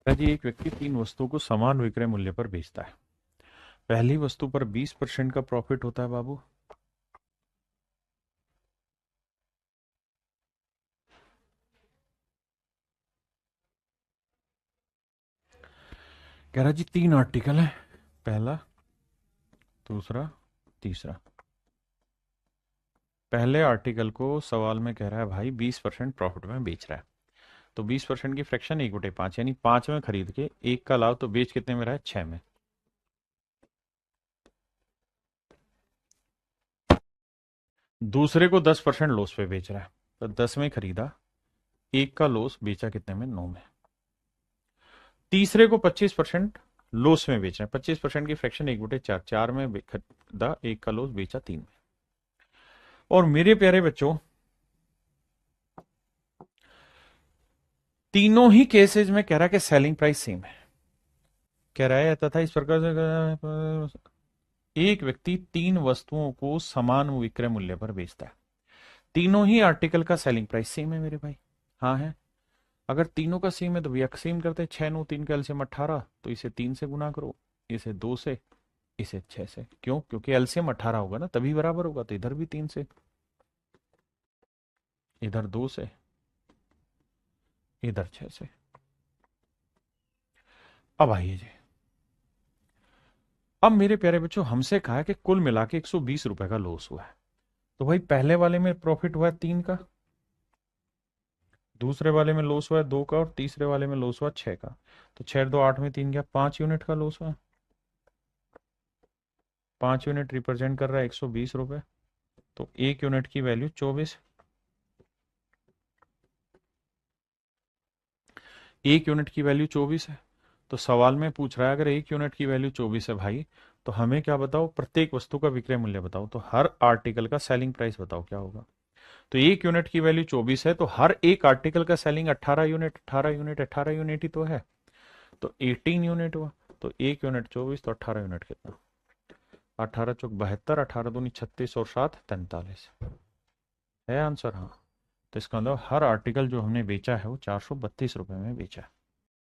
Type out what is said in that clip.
जी एक व्यक्ति तीन वस्तुओं को समान विक्रय मूल्य पर बेचता है। पहली वस्तु पर 20% का प्रॉफिट होता है बाबू। कह रहा जी तीन आर्टिकल है, पहला, दूसरा, तीसरा। पहले आर्टिकल को सवाल में कह रहा है भाई 20% प्रॉफिट में बेच रहा है, तो 20% की फ्रैक्शन 1/5 यानी 5 में खरीद के एक का लाभ तो बेच कितने में रहा है, 6 में। दूसरे को 10% लॉस पे बेच रहा है, तो 10 में खरीदा, एक का लॉस बेचा कितने में, 9 में। तीसरे को 25% लॉस में बेच रहे हैं, 25% की फ्रैक्शन 1/4, 4 में खरीदा, एक का लॉस बेचा 3 में। और मेरे प्यारे बच्चों, तीनों ही केसेस में कह रहा है कि सेलिंग प्राइस सेम है। कह रहा है तथा इस प्रकार से एक व्यक्ति तीन वस्तुओं को समान विक्रय मूल्य पर बेचता है। तीनों ही आर्टिकल का सेलिंग प्राइस सेम है मेरे भाई। हाँ है। अगर तीनों का सेम है तो भैया सेम करते हैं, 6 9 3 का एलसीएम 18, तो इसे 3 से गुना करो, इसे 2 से, इसे 6 से। क्यों? क्योंकि एलसीएम 18 होगा ना, तभी बराबर होगा, तो इधर भी 3 से, इधर 2 से, इधर 6 से। अब आइए जी, अब मेरे प्यारे बच्चों हमसे कहा है कि कुल मिला के 120 रुपए का लॉस हुआ है। तो भाई पहले वाले में प्रॉफिट हुआ है 3 का, दूसरे वाले में लॉस हुआ है 2 का, और तीसरे वाले में लॉस हुआ 6 का। तो 6 2 8 में 3 गया, 5 यूनिट का लॉस हुआ। 5 यूनिट रिप्रेजेंट कर रहा है 120 रुपए, तो एक यूनिट की वैल्यू 24। एक यूनिट की वैल्यू 24 है। तो सवाल में पूछ रहा है अगर एक यूनिट की वैल्यू 24 है भाई, तो हमें क्या बताओ, प्रत्येक वस्तु का विक्रय मूल्य बताओ, तो हर आर्टिकल का सेलिंग प्राइस बताओ क्या होगा। तो एक यूनिट की वैल्यू 24 है, तो हर एक आर्टिकल का सेलिंग 18 यूनिट, 18 यूनिट, 18 यूनिट ही तो है, तो 18 यूनिट हुआ। तो एक यूनिट 24, तो 18 यूनिट कितना, 18 चौक 72, 18 दूनी 36 और 7 43 है आंसर। हाँ। तो इसका मतलब हर आर्टिकल जो हमने बेचा है वो 432 रुपए में बेचा है।